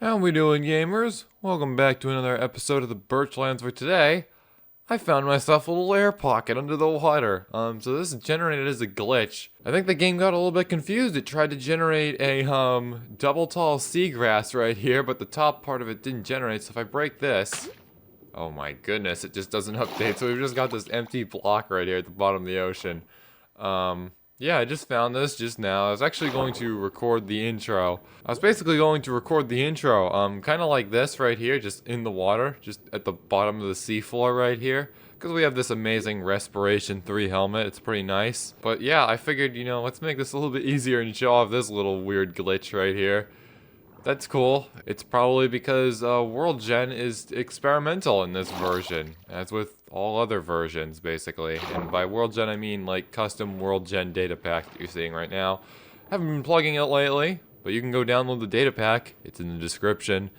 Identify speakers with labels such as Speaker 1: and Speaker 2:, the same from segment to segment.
Speaker 1: How we doing, gamers? Welcome back to another episode of the Birchlands. For today, I found myself a little air pocket under the water. So this is generated as a glitch. I think the game got a little bit confused. It tried to generate a double tall seagrass right here, but the top part of it didn't generate. So if I break this, oh my goodness, it just doesn't update. So we've just got this empty block right here at the bottom of the ocean. Yeah, I just found this just now. I was actually going to record the intro. I was basically going to record the intro, kind of like this right here, just in the water, just at the bottom of the seafloor right here. Because we have this amazing Respiration 3 helmet, it's pretty nice. But yeah, I figured, let's make this a little bit easier and show off this little weird glitch right here. That's cool. It's probably because World Gen is experimental in this version, as with all other versions, basically. And by World Gen, I mean like custom World Gen Datapack that you're seeing right now. Haven't been plugging it lately, but you can go download the Datapack. It's in the description.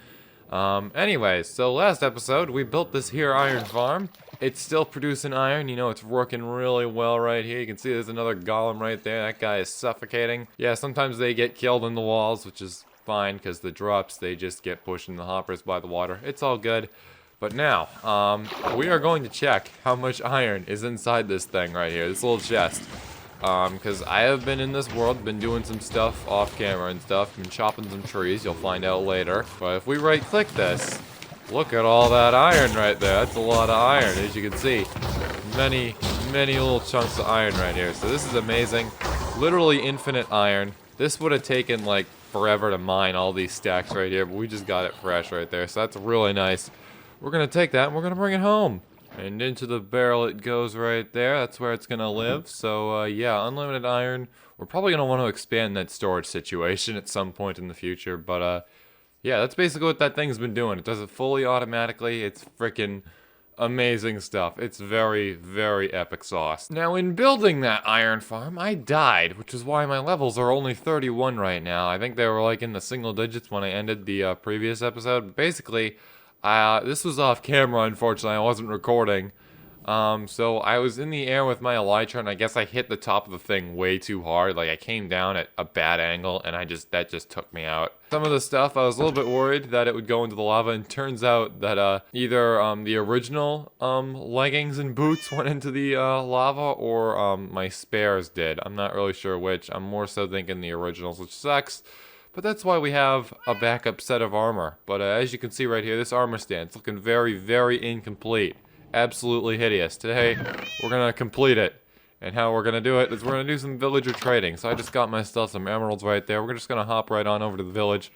Speaker 1: Anyways, so last episode, we built this here iron farm. It's still producing iron, it's working really well right here. You can see there's another golem right there. That guy is suffocating. Yeah, sometimes they get killed in the walls, which is fine, because the drops, they just get pushed in the hoppers by the water. It's all good. But now, we are going to check how much iron is inside this thing right here, this little chest. Because I have been in this world, been doing some stuff off camera and stuff, been chopping some trees, you'll find out later. But if we right click this, look at all that iron right there. That's a lot of iron, as you can see. Many little chunks of iron right here. So this is amazing. Literally infinite iron. This would have taken like forever to mine all these stacks right here, but we just got it fresh right there, so that's really nice. We're gonna take that and we're gonna bring it home, and into the barrel it goes right there. That's where it's gonna live. So yeah, unlimited iron. We're probably gonna want to expand that storage situation at some point in the future, but yeah, that's basically what that thing's been doing. It does it fully automatically. It's freaking amazing stuff. It's very epic sauce. Now, in building that iron farm, I died, which is why my levels are only 31 right now. I think they were like in the single digits when I ended the previous episode. But basically, this was off camera, unfortunately. I wasn't recording. So I was in the air with my elytra, and I guess I hit the top of the thing way too hard. Like, I came down at a bad angle, and that just took me out. Some of the stuff, I was a little bit worried that it would go into the lava, and turns out that either the original leggings and boots went into the lava, or my spares did. I'm not really sure which. I'm more so thinking the originals, which sucks. But that's why we have a backup set of armor. But as you can see right here, this armor stand's looking very incomplete. Absolutely hideous. Today, we're gonna complete it. And how we're gonna do it is we're gonna do some villager trading. So I just got myself some emeralds right there. We're just gonna hop right on over to the village.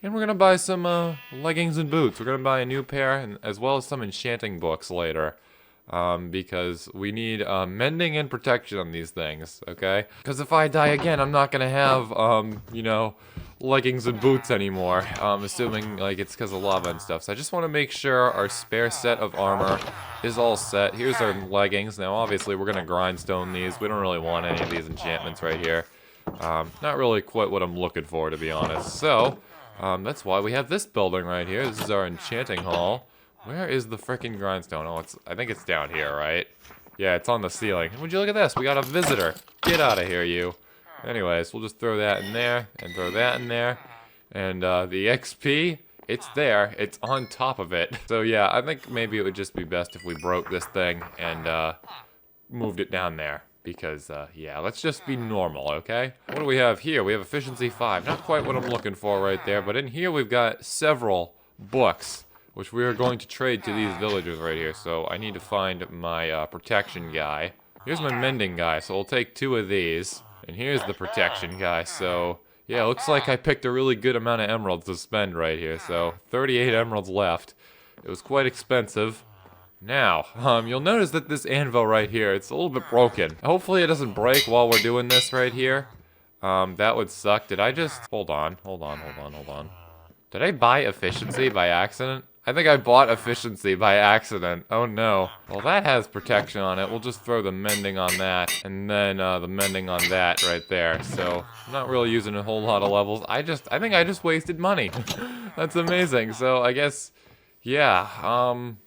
Speaker 1: And we're gonna buy some leggings and boots. We're gonna buy a new pair, and as well as some enchanting books later. Because we need mending and protection on these things, okay? Because if I die again, I'm not gonna have, leggings and boots anymore. Assuming like it's because of lava and stuff. So I just want to make sure our spare set of armor is all set. Here's our leggings. Now obviously we're gonna grindstone these. We don't really want any of these enchantments right here. Not really quite what I'm looking for, to be honest. So that's why we have this building right here. This is our enchanting hall. Where is the frickin' grindstone? Oh, I think it's down here, right? Yeah, it's on the ceiling. Would you look at this? We got a visitor. Get out of here, you. Anyways, we'll just throw that in there, and throw that in there. And the XP, it's there. It's on top of it. So yeah, I think maybe it would just be best if we broke this thing and moved it down there. Because, yeah, let's just be normal, okay? What do we have here? We have efficiency 5. Not quite what I'm looking for right there, but in here we've got several books, which we are going to trade to these villagers right here. So I need to find my protection guy. Here's my mending guy, so we'll take 2 of these. And here's the protection guy. So yeah, looks like I picked a really good amount of emeralds to spend right here. So 38 emeralds left. It was quite expensive. Now, you'll notice that this anvil right here, it's a little bit broken. Hopefully it doesn't break while we're doing this right here. That would suck. Did I just... Hold on. Did I buy efficiency by accident? I think I bought efficiency by accident. Oh no. Well, that has protection on it. We'll just throw the mending on that, and then the mending on that right there. So I'm not really using a whole lot of levels. I think I just wasted money. That's amazing. So I guess, yeah.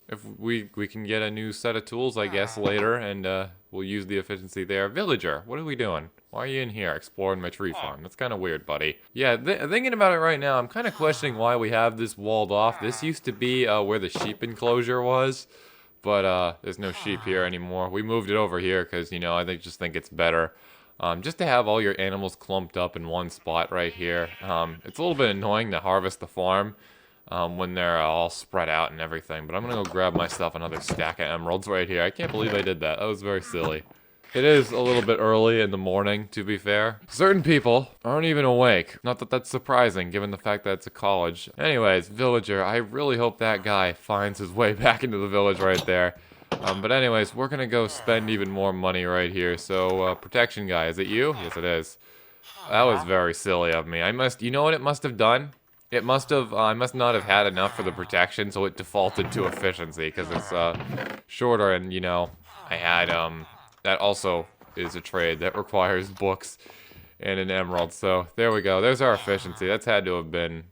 Speaker 1: If we can get a new set of tools, I guess later, and we'll use the efficiency there. Villager, what are we doing? Why are you in here exploring my tree farm? That's kind of weird, buddy. Yeah, thinking about it right now, I'm kind of questioning why we have this walled off. This used to be where the sheep enclosure was, but there's no sheep here anymore. We moved it over here because, you know, just think it's better. Just to have all your animals clumped up in one spot right here. It's a little bit annoying to harvest the farm when they're all spread out and everything. But I'm going to go grab myself another stack of emeralds right here. I can't believe I did that. That was very silly. It is a little bit early in the morning, to be fair. Certain people aren't even awake. Not that that's surprising, given the fact that it's a college. Anyways, villager, I really hope that guy finds his way back into the village right there. But anyways, we're gonna go spend even more money right here. So, protection guy, is it you? Yes, it is. That was very silly of me. You know what it must have done? It must have, I must not have had enough for the protection, so it defaulted to efficiency, because it's, shorter, and, you know, I had, that also is a trade that requires books and an emerald, so there we go. There's our efficiency. That had to have been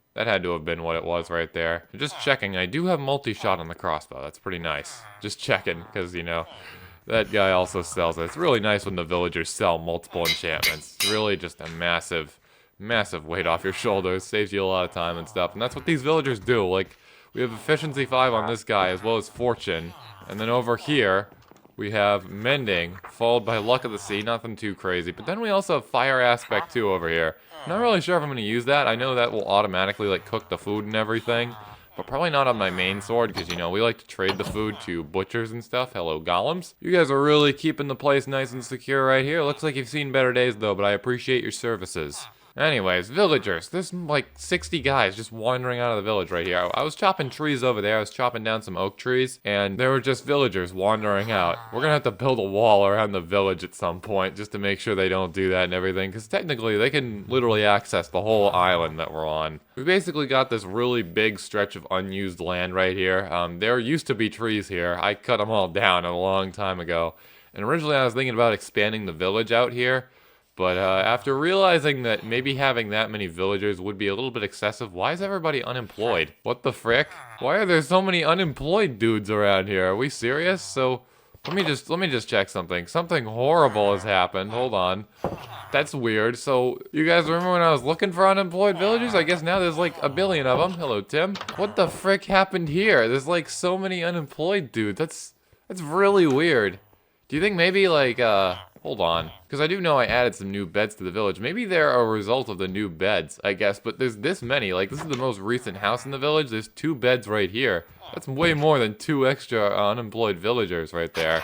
Speaker 1: what it was right there. Just checking, I do have multi-shot on the crossbow. That's pretty nice. Just checking, because, you know, that guy also sells it. It's really nice when the villagers sell multiple enchantments. It's really just a massive weight off your shoulders. Saves you a lot of time and stuff. And that's what these villagers do. Like, we have efficiency 5 on this guy, as well as fortune. And then over here, we have mending, followed by luck of the sea. Nothing too crazy. But then we also have fire aspect 2 over here. Not really sure if I'm going to use that. I know that will automatically, like, cook the food and everything. But probably not on my main sword, because, you know, we like to trade the food to butchers and stuff. Hello, golems. You guys are really keeping the place nice and secure right here. Looks like you've seen better days, though, but I appreciate your services. Anyways, villagers. There's like 60 guys just wandering out of the village right here. I was chopping trees over there. I was chopping down some oak trees, and there were just villagers wandering out. We're gonna have to build a wall around the village at some point just to make sure they don't do that and everything, because technically they can literally access the whole island that we're on. We basically got this really big stretch of unused land right here. There used to be trees here. I cut them all down a long time ago. And originally I was thinking about expanding the village out here, but after realizing that maybe having that many villagers would be a little bit excessive, why is everybody unemployed? What the frick? Why are there so many unemployed dudes around here? Are we serious? So let me just check something. Something horrible has happened. Hold on. That's weird. So you guys remember when I was looking for unemployed villagers? I guess now there's like a billion of them. Hello, Tim. What the frick happened here? There's like so many unemployed dudes. That's really weird. Do you think maybe like hold on, because I do know I added some new beds to the village. Maybe they're a result of the new beds, I guess, but there's this many. Like, this is the most recent house in the village. There's 2 beds right here. That's way more than 2 extra unemployed villagers right there.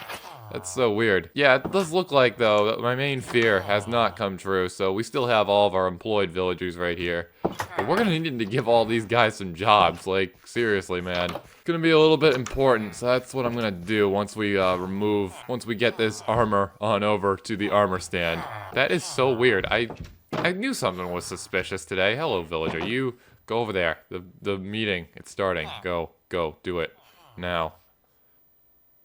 Speaker 1: That's so weird. Yeah, it does look like, though, that my main fear has not come true, so we still have all of our employed villagers right here. But we're gonna need to give all these guys some jobs, like, seriously, man. It's gonna be a little bit important, so that's what I'm gonna do once we get this armor on over to the armor stand. That is so weird. I knew something was suspicious today. Hello, villager. You go over there. The meeting, it's starting. Go, do it. Now.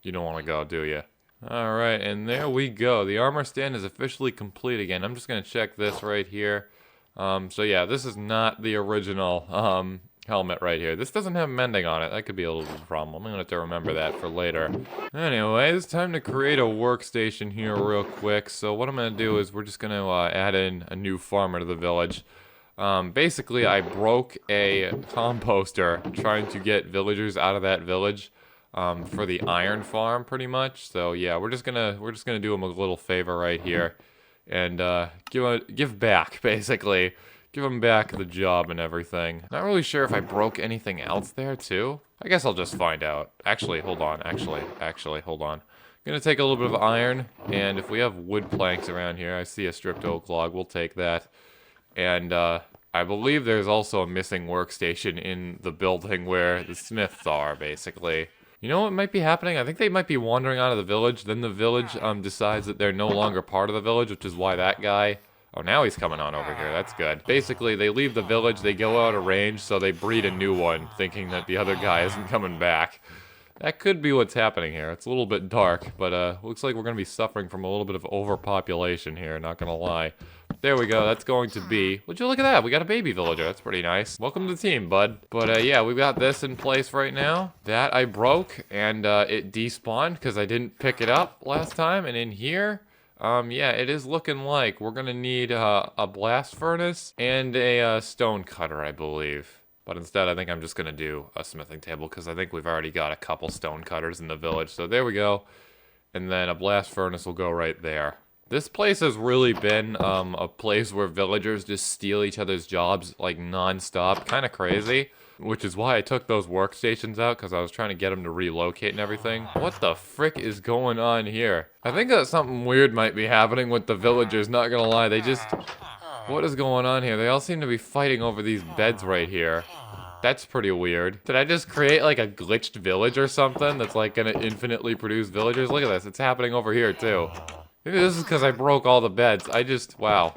Speaker 1: You don't want to go, do you? Alright, and there we go. The armor stand is officially complete again. I'm just going to check this right here. So yeah, this is not the original helmet right here. This doesn't have mending on it. That could be a little bit of a problem. I'm going to have to remember that for later. Anyway, it's time to create a workstation here real quick. So what I'm going to do is we're just going to add in a new farmer to the village. Basically, I broke a composter trying to get villagers out of that village. For the iron farm, pretty much. So yeah, we're just gonna do him a little favor right here, and give back, basically, give him back the job and everything. Not really sure if I broke anything else there too. I guess I'll just find out. Actually, hold on. Actually, hold on. I'm gonna take a little bit of iron, and if we have wood planks around here, I see a stripped oak log. We'll take that, and I believe there's also a missing workstation in the building where the smiths are, basically. You know what might be happening? I think they might be wandering out of the village. Then the village decides that they're no longer part of the village, which is why that guy... Oh, now he's coming on over here. That's good. Basically, they leave the village, they go out of range, so they breed a new one, thinking that the other guy isn't coming back. That could be what's happening here. It's a little bit dark, but looks like we're going to be suffering from a little bit of overpopulation here, not going to lie. There we go, that's going to be... Would you look at that? We got a baby villager. That's pretty nice. Welcome to the team, bud. But yeah, we've got this in place right now. That I broke, and it despawned because I didn't pick it up last time. And in here, Yeah, it is looking like we're gonna need a blast furnace and a stone cutter, I believe. But instead, I think I'm just gonna do a smithing table because I think we've already got a couple stone cutters in the village. So there we go. And then a blast furnace will go right there. This place has really been a place where villagers just steal each other's jobs like non-stop. Kind of crazy. Which is why I took those workstations out, because I was trying to get them to relocate and everything. What the frick is going on here? I think that something weird might be happening with the villagers, not gonna lie. They just... What is going on here? They all seem to be fighting over these beds right here. That's pretty weird. Did I just create like a glitched village or something that's like gonna infinitely produce villagers? Look at this, it's happening over here too. Maybe this is because I broke all the beds. Wow.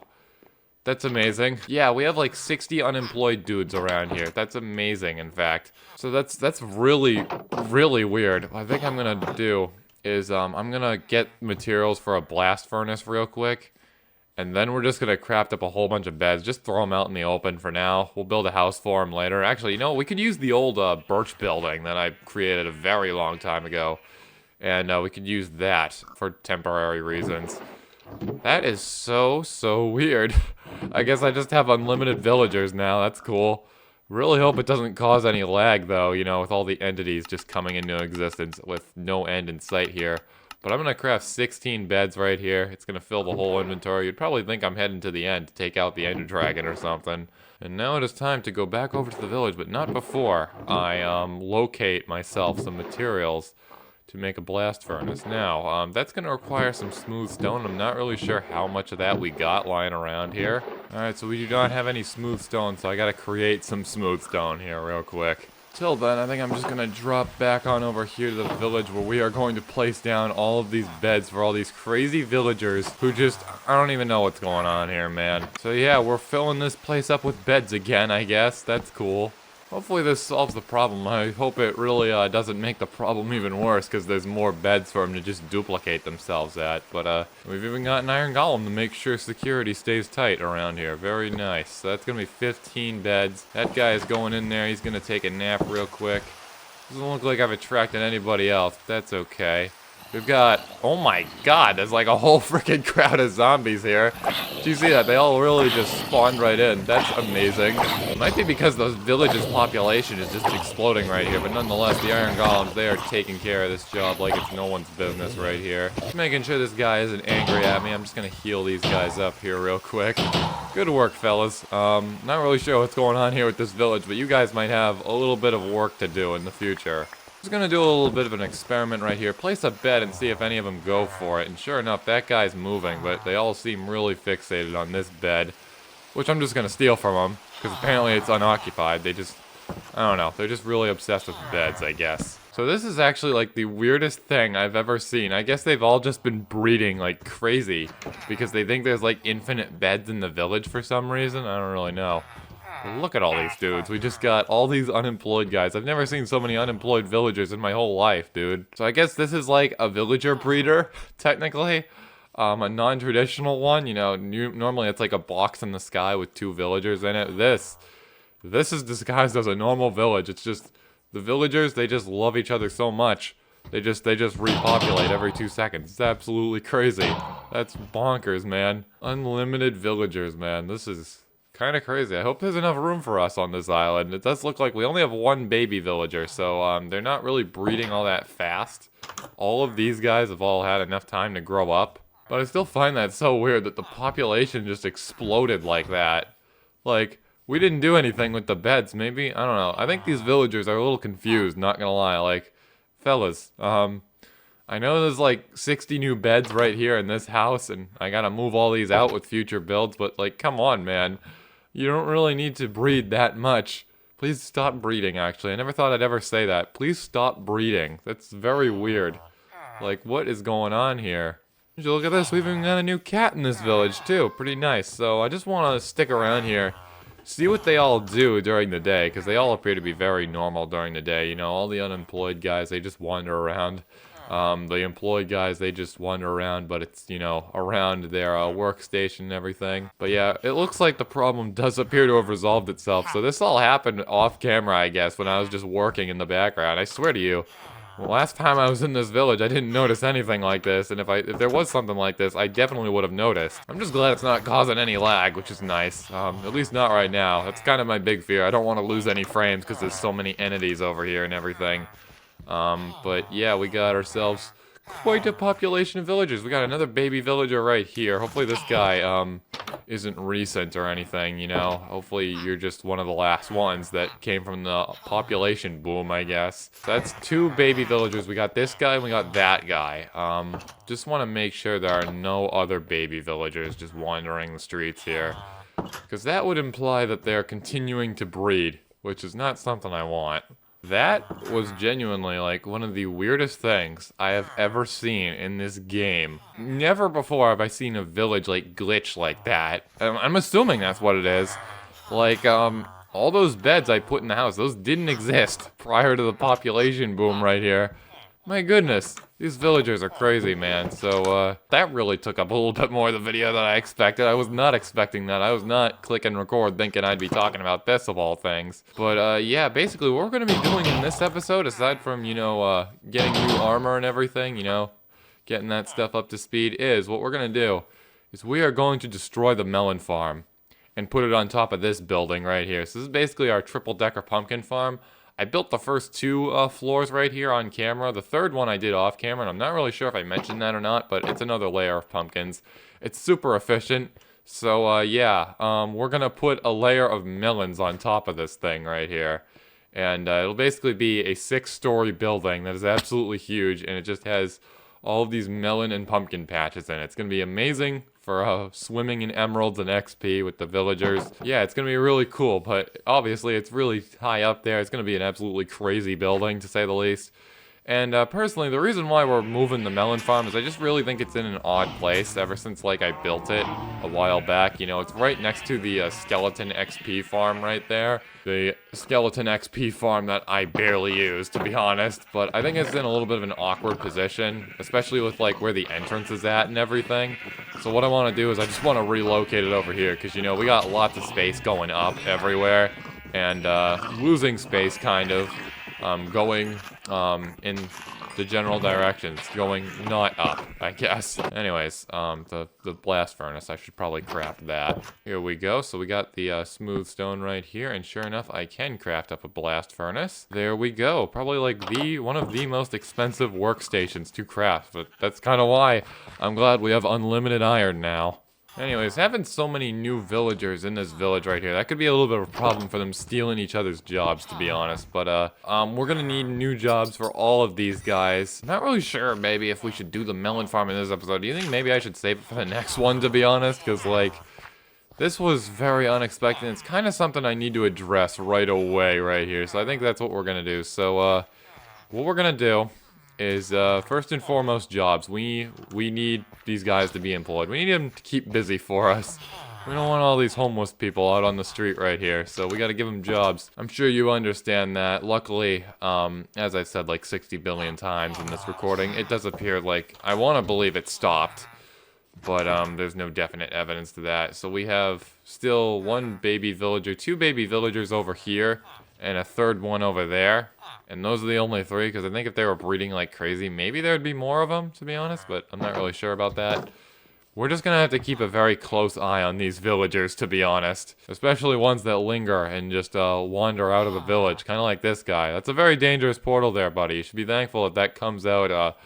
Speaker 1: That's amazing. Yeah, we have like 60 unemployed dudes around here. That's amazing, in fact. So that's really, really weird. What I think I'm gonna do is I'm gonna get materials for a blast furnace real quick. And then we're just gonna craft up a whole bunch of beds. Just throw them out in the open for now. We'll build a house for them later. Actually, you know, we could use the old birch building that I created a very long time ago. And we could use that for temporary reasons. That is so weird. I guess I just have unlimited villagers now. That's cool. Really hope it doesn't cause any lag, though, you know, with all the entities just coming into existence with no end in sight here. But I'm going to craft 16 beds right here. It's going to fill the whole inventory. You'd probably think I'm heading to the end to take out the Ender Dragon or something. And now it is time to go back over to the village, but not before I locate myself some materials to make a blast furnace. Now, that's going to require some smooth stone. I'm not really sure how much of that we got lying around here. Alright, so we do not have any smooth stone, so I got to create some smooth stone here real quick. Till then, I think I'm just going to drop back on over here to the village where we are going to place down all of these beds for all these crazy villagers who just, I don't even know what's going on here, man. So yeah, we're filling this place up with beds again, I guess. That's cool. Hopefully this solves the problem. I hope it really doesn't make the problem even worse, because there's more beds for them to just duplicate themselves at. But we've even got an iron golem to make sure security stays tight around here. Very nice. So that's going to be 15 beds. That guy is going in there. He's going to take a nap real quick. Doesn't look like I've attracted anybody else. That's okay. We've got, oh my god, there's like a whole freaking crowd of zombies here. Did you see that? They all really just spawned right in. That's amazing. It might be because the village's population is just exploding right here, but nonetheless, the iron golems, they are taking care of this job like it's no one's business right here. Just making sure this guy isn't angry at me. I'm just gonna heal these guys up here real quick. Good work, fellas. Not really sure what's going on here with this village, but you guys might have a little bit of work to do in the future. Just gonna do a little bit of an experiment right here. Place a bed and see if any of them go for it. And sure enough, that guy's moving, but they all seem really fixated on this bed, which I'm just gonna steal from them because apparently it's unoccupied. They just, I don't know, they're just really obsessed with beds, I guess. So this is actually like the weirdest thing I've ever seen. I guess they've all just been breeding like crazy because they think there's like infinite beds in the village for some reason. I don't really know. Look at all these dudes. We just got all these unemployed guys. I've never seen so many unemployed villagers in my whole life, dude. So I guess this is like a villager breeder, technically. A non-traditional one. You know, normally it's like a box in the sky with 2 villagers in it. This is disguised as a normal village. It's just, the villagers, they just love each other so much. They just repopulate every 2 seconds. It's absolutely crazy. That's bonkers, man. Unlimited villagers, man. This is kind of crazy. I hope there's enough room for us on this island. It does look like we only have 1 baby villager, so they're not really breeding all that fast. All of these guys have all had enough time to grow up. But I still find that so weird that the population just exploded like that. Like, we didn't do anything with the beds, maybe? I don't know. I think these villagers are a little confused, not gonna lie. Like, fellas, I know there's like 60 new beds right here in this house, and I gotta move all these out with future builds, but like, come on, man. You don't really need to breed that much. Please stop breeding, actually. I never thought I'd ever say that. Please stop breeding. That's very weird. Like, what is going on here? Would you look at this? We've even got a new cat in this village, too. Pretty nice. So I just want to stick around here, see what they all do during the day, because they all appear to be very normal during the day. You know, all the unemployed guys, they just wander around. The employed guys, they just wander around, but it's, you know, around their workstation and everything. But yeah, it looks like the problem does appear to have resolved itself. So this all happened off camera, I guess, when I was just working in the background. I swear to you, Well, last time I was in this village, I didn't notice anything like this, and if there was something like this, I definitely would have noticed. I'm just glad it's not causing any lag, which is nice. At least not right now. That's kind of my big fear. I don't want to lose any frames because there's so many entities over here and everything. But yeah, we got ourselves quite a population of villagers. We got another baby villager right here. Hopefully this guy, isn't recent or anything, you know? Hopefully you're just one of the last ones that came from the population boom, I guess. So that's 2 baby villagers. We got this guy and we got that guy. Just want to make sure there are no other baby villagers just wandering the streets here. Because that would imply that they're continuing to breed, which is not something I want. That was genuinely, like, one of the weirdest things I have ever seen in this game. Never before have I seen a village, like, glitch like that. I'm assuming that's what it is. Like, all those beds I put in the house, those didn't exist prior to the population boom right here. My goodness, these villagers are crazy, man. So, that really took up a little bit more of the video than I expected. I was not expecting that. I was not clicking record thinking I'd be talking about this of all things. But, yeah, basically what we're going to be doing in this episode, aside from, you know, getting new armor and everything, you know, getting that stuff up to speed, is what we're going to do is we are going to destroy the melon farm and put it on top of this building right here. So this is basically our triple-decker pumpkin farm. I built the first 2 floors right here on camera. The third one I did off camera, and I'm not really sure if I mentioned that or not, but it's another layer of pumpkins. It's super efficient. So, yeah, we're going to put a layer of melons on top of this thing right here. And it'll basically be a 6-story building that is absolutely huge, and it just has all of these melon and pumpkin patches in it. It's going to be amazing for swimming in emeralds and XP with the villagers. Yeah, it's going to be really cool, but obviously it's really high up there. It's going to be an absolutely crazy building, to say the least. And personally, the reason why we're moving the melon farm is I just really think it's in an odd place ever since, like, I built it a while back. You know, it's right next to the skeleton XP farm right there. The skeleton XP farm that I barely use, to be honest. But I think it's in a little bit of an awkward position, especially with, like, where the entrance is at and everything. So what I want to do is I just want to relocate it over here because, you know, we got lots of space going up everywhere and losing space, kind of. Going in the general directions, going not up, I guess. Anyways, the blast furnace, I should probably craft that. Here we go. So we got the smooth stone right here, and sure enough, I can craft up a blast furnace. There we go. Probably like one of the most expensive workstations to craft, but that's kind of why I'm glad we have unlimited iron now. Anyways, having so many new villagers in this village right here, that could be a little bit of a problem for them stealing each other's jobs, to be honest. But, we're gonna need new jobs for all of these guys. I'm not really sure, maybe, if we should do the melon farm in this episode. Do you think maybe I should save it for the next one, to be honest? Because, like, this was very unexpected. It's kind of something I need to address right away right here. So I think that's what we're gonna do. So, what we're gonna do is first and foremost jobs. We need these guys to be employed. We need them to keep busy for us. We don't want all these homeless people out on the street right here, so we got to give them jobs. I'm sure you understand that. Luckily, as I've said like 60 billion times in this recording, it does appear like, I want to believe it stopped, but there's no definite evidence to that. So we have still 1 baby villager, 2 baby villagers over here, and a 3rd one over there. And those are the only 3, because I think if they were breeding like crazy, maybe there would be more of them, to be honest, but I'm not really sure about that. We're just gonna have to keep a very close eye on these villagers, to be honest. Especially ones that linger and just wander out of the village, kind of like this guy. That's a very dangerous portal there, buddy. You should be thankful that that comes out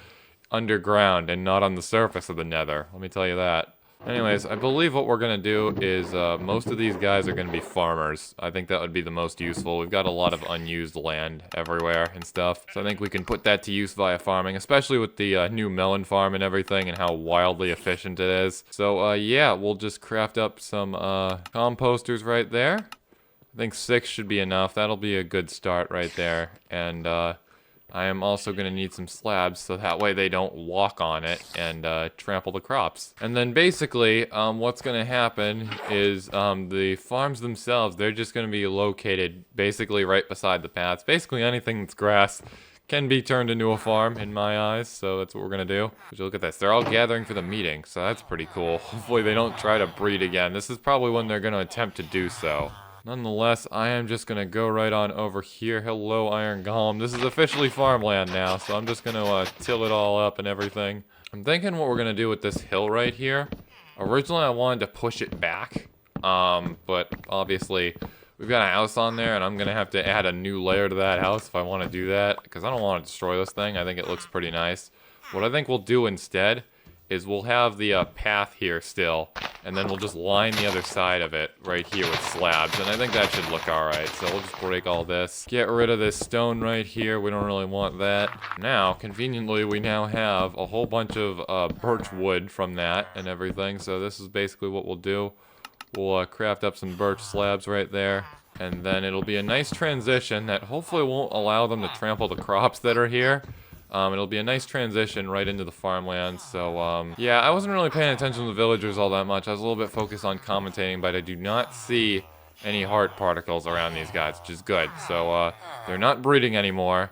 Speaker 1: underground and not on the surface of the nether. Let me tell you that. Anyways, I believe what we're going to do is most of these guys are going to be farmers. I think that would be the most useful. We've got a lot of unused land everywhere and stuff. So I think we can put that to use via farming, especially with the new melon farm and everything and how wildly efficient it is. So yeah, we'll just craft up some composters right there. I think 6 should be enough. That'll be a good start right there. And I am also going to need some slabs so that way they don't walk on it and trample the crops. And then basically what's going to happen is the farms themselves, they're just going to be located basically right beside the paths. Basically anything that's grass can be turned into a farm in my eyes, so that's what we're going to do. But look at this, they're all gathering for the meeting, so that's pretty cool. Hopefully they don't try to breed again. This is probably when they're going to attempt to do so. Nonetheless, I am just gonna go right on over here. Hello, Iron Golem. This is officially farmland now, so I'm just gonna till it all up and everything. I'm thinking what we're gonna do with this hill right here. Originally, I wanted to push it back, but obviously, we've got a house on there, and I'm gonna have to add a new layer to that house if I want to do that, because I don't want to destroy this thing. I think it looks pretty nice. What I think we'll do instead is we'll have the path here still, and then we'll just line the other side of it right here with slabs, and I think that should look alright. So we'll just break all this. Get rid of this stone right here. We don't really want that. Now, conveniently, we now have a whole bunch of birch wood from that and everything, so this is basically what we'll do. We'll craft up some birch slabs right there, and then it'll be a nice transition that hopefully won't allow them to trample the crops that are here. It'll be a nice transition right into the farmlands, so, yeah, I wasn't really paying attention to the villagers all that much. I was a little bit focused on commentating, but I do not see any heart particles around these guys, which is good. So, they're not breeding anymore.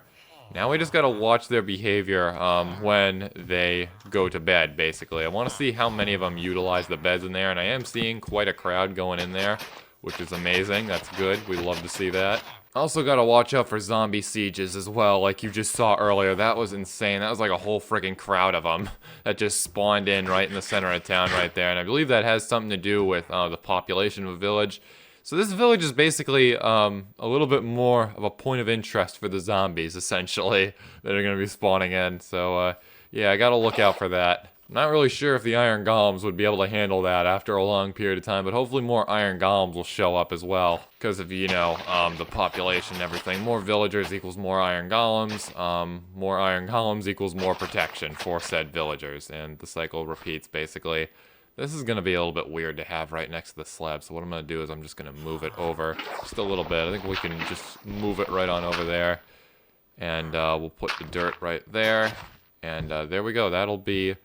Speaker 1: Now we just gotta watch their behavior, when they go to bed, basically. I want to see how many of them utilize the beds in there, and I am seeing quite a crowd going in there, which is amazing. That's good. We love to see that. Also gotta watch out for zombie sieges as well, like you just saw earlier. That was insane. That was like a whole freaking crowd of them that just spawned in right in the center of town right there. And I believe that has something to do with the population of a village. So this village is basically a little bit more of a point of interest for the zombies, essentially, that are gonna be spawning in. So yeah, I gotta look out for that. Not really sure if the Iron Golems would be able to handle that after a long period of time, but hopefully more Iron Golems will show up as well. Because of, you know, the population and everything. More villagers equals more Iron Golems. More Iron Golems equals more protection for said villagers. And the cycle repeats, basically. This is going to be a little bit weird to have right next to the slab. So what I'm going to do is I'm just going to move it over just a little bit. I think we can just move it right on over there. And we'll put the dirt right there. And there we go. That'll be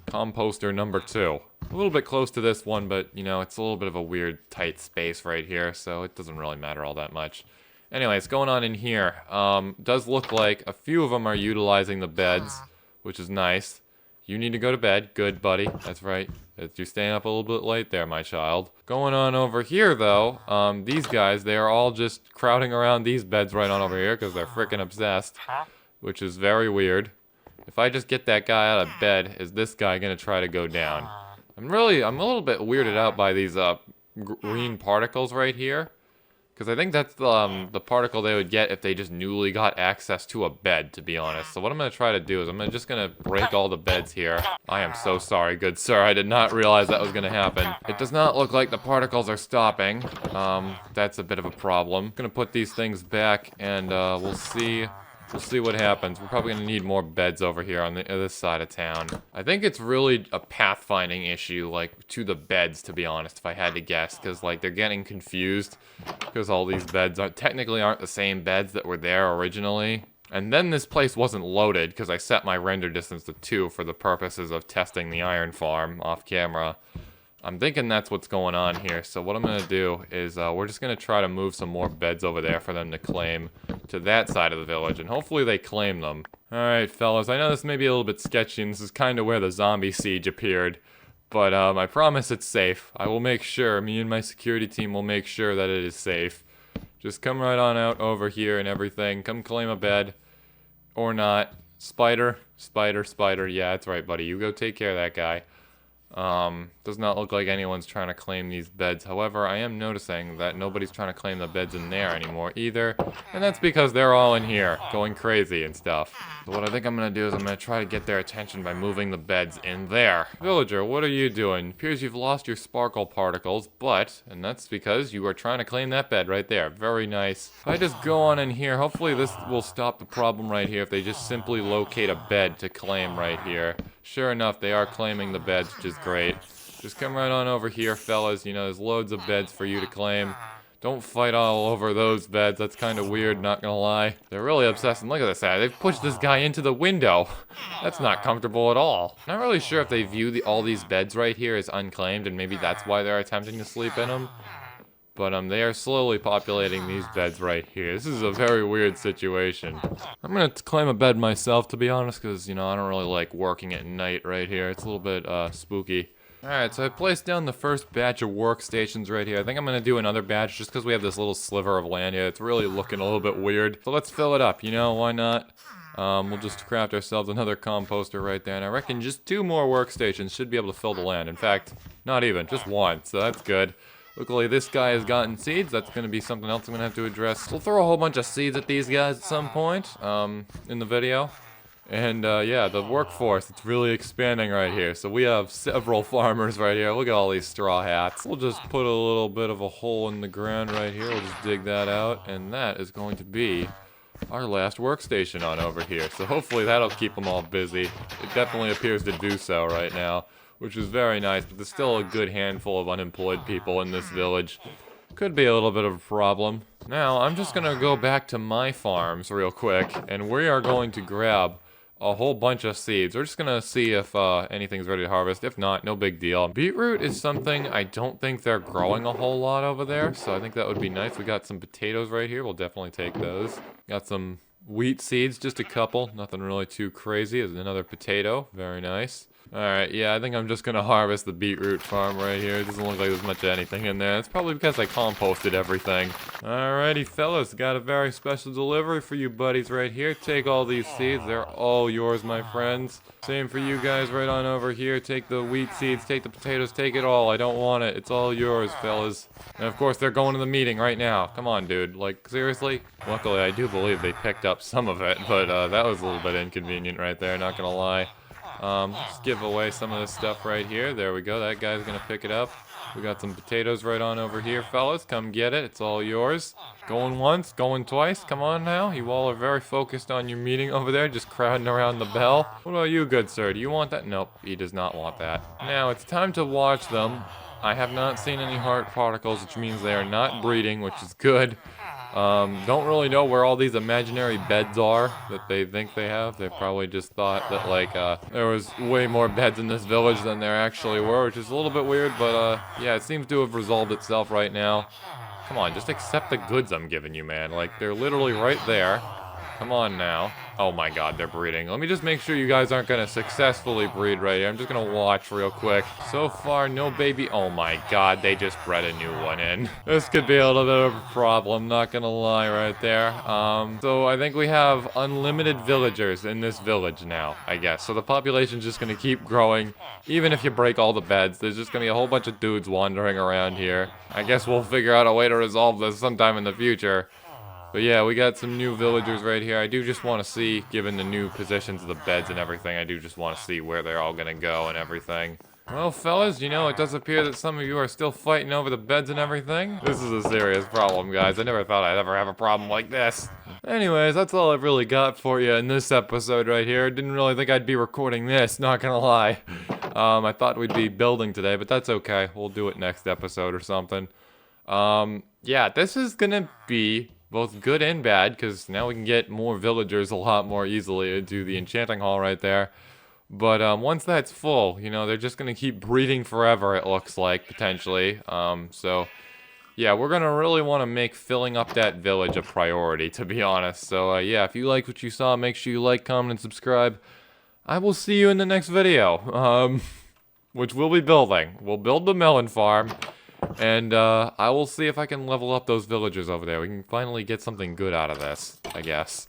Speaker 1: composter number 2. A little bit close to this one, but, you know, it's a little bit of a weird, tight space right here, so it doesn't really matter all that much. Anyways, going on in here, does look like a few of them are utilizing the beds, which is nice. You need to go to bed. Good, buddy. That's right. You're staying up a little bit late there, my child. Going on over here, though, these guys, they are all just crowding around these beds right on over here because they're freaking obsessed, which is very weird. If I just get that guy out of bed, is this guy gonna try to go down? I'm a little bit weirded out by these green particles right here. Because I think that's the particle they would get if they just newly got access to a bed, to be honest. So what I'm gonna try to do is I'm just gonna break all the beds here. I am so sorry, good sir. I did not realize that was gonna happen. It does not look like the particles are stopping. That's a bit of a problem. I'm gonna put these things back and we'll see. We'll see what happens. We're probably going to need more beds over here on this side of town. I think it's really a pathfinding issue, like, to the beds, to be honest, if I had to guess. Because, like, they're getting confused. Because all these beds technically aren't the same beds that were there originally. And then this place wasn't loaded, because I set my render distance to 2 for the purposes of testing the iron farm off camera. I'm thinking that's what's going on here, so what I'm going to do is we're just going to try to move some more beds over there for them to claim to that side of the village, and hopefully they claim them. Alright, fellas, I know this may be a little bit sketchy, and this is kind of where the zombie siege appeared, but I promise it's safe. I will make sure, me and my security team will make sure that it is safe. Just come right on out over here and everything. Come claim a bed. Or not. Spider, spider, spider. Yeah, that's right, buddy. You go take care of that guy. Does not look like anyone's trying to claim these beds. However, I am noticing that nobody's trying to claim the beds in there anymore either. And that's because they're all in here, going crazy and stuff. So what I think I'm going to do is I'm going to try to get their attention by moving the beds in there. Villager, what are you doing? It appears you've lost your sparkle particles, and that's because you are trying to claim that bed right there. Very nice. If I just go on in here, hopefully this will stop the problem right here if they just simply locate a bed to claim right here. Sure enough, they are claiming the beds, which is great. Just come right on over here, fellas. You know, there's loads of beds for you to claim. Don't fight all over those beds. That's kind of weird, not gonna lie. They're really obsessed. And look at this guy. They've pushed this guy into the window. That's not comfortable at all. Not really sure if they view all these beds right here as unclaimed, and maybe that's why they're attempting to sleep in them. But they are slowly populating these beds right here. This is a very weird situation. I'm gonna claim a bed myself, to be honest, because, you know, I don't really like working at night right here. It's a little bit spooky. Alright, so I placed down the first batch of workstations right here. I think I'm gonna do another batch just because we have this little sliver of land here. It's really looking a little bit weird. So let's fill it up, you know, why not? We'll just craft ourselves another composter right there. And I reckon just 2 more workstations should be able to fill the land. In fact, not even, just 1, so that's good. Luckily, this guy has gotten seeds. That's going to be something else I'm going to have to address. We'll throw a whole bunch of seeds at these guys at some point in the video. And yeah, the workforce, it's really expanding right here. So we have several farmers right here. Look at all these straw hats. We'll just put a little bit of a hole in the ground right here. We'll just dig that out. And that is going to be our last workstation on over here. So hopefully that'll keep them all busy. It definitely appears to do so right now, which is very nice. But there's still a good handful of unemployed people in this village. Could be a little bit of a problem. Now, I'm just going to go back to my farms real quick. And we are going to grab a whole bunch of seeds. We're just gonna see if anything's ready to harvest. If not, no big deal. Beetroot is something I don't think they're growing a whole lot over there, so I think that would be nice. We got some potatoes right here. We'll definitely take those. Got some wheat seeds, just a couple. Nothing really too crazy. There's another potato. Very nice. Alright, yeah, I think I'm just gonna harvest the beetroot farm right here. It doesn't look like there's much of anything in there. It's probably because I composted everything. Alrighty, fellas, got a very special delivery for you buddies right here. Take all these seeds. They're all yours, my friends. Same for you guys right on over here. Take the wheat seeds, take the potatoes, take it all. I don't want it. It's all yours, fellas. And of course, they're going to the meeting right now. Come on, dude. Like, seriously? Luckily, I do believe they picked up some of it, but that was a little bit inconvenient right there, not gonna lie. Just give away some of this stuff right here. There we go. That guy's gonna pick it up. We got some potatoes right on over here, fellas. Come get it. It's all yours. Going once, going twice. Come on now. You all are very focused on your meeting over there, just crowding around the bell. What about you, good sir? Do you want that? Nope, he does not want that. Now, it's time to watch them. I have not seen any heart particles, which means they are not breeding, which is good. Don't really know where all these imaginary beds are that they think they have. They probably just thought that, like, there was way more beds in this village than there actually were, which is a little bit weird, but, yeah, it seems to have resolved itself right now. Come on, just accept the goods I'm giving you, man. Like, they're literally right there. Come on now. Oh my god, they're breeding. Let me just make sure you guys aren't gonna successfully breed right here. I'm just gonna watch real quick. So far, no baby. Oh my god, they just bred a new one in. This could be a little bit of a problem, not gonna lie right there. So I think we have unlimited villagers in this village now, I guess. So the population's just gonna keep growing. Even if you break all the beds, there's just gonna be a whole bunch of dudes wandering around here. I guess we'll figure out a way to resolve this sometime in the future. But yeah, we got some new villagers right here. I do just want to see, given the new positions of the beds and everything, I do just want to see where they're all going to go and everything. Well, fellas, you know, it does appear that some of you are still fighting over the beds and everything. This is a serious problem, guys. I never thought I'd ever have a problem like this. Anyways, that's all I've really got for you in this episode right here. Didn't really think I'd be recording this, not gonna lie. I thought we'd be building today, but that's okay. We'll do it next episode or something. Yeah, this is gonna be both good and bad, because now we can get more villagers a lot more easily into the enchanting hall right there. But once that's full, you know, they're just going to keep breeding forever, it looks like, potentially. So, yeah, we're going to really want to make filling up that village a priority, to be honest. So, yeah, if you liked what you saw, make sure you like, comment, and subscribe. I will see you in the next video, which we'll be building. We'll build the melon farm. And I will see if I can level up those villagers over there. We can finally get something good out of this, I guess.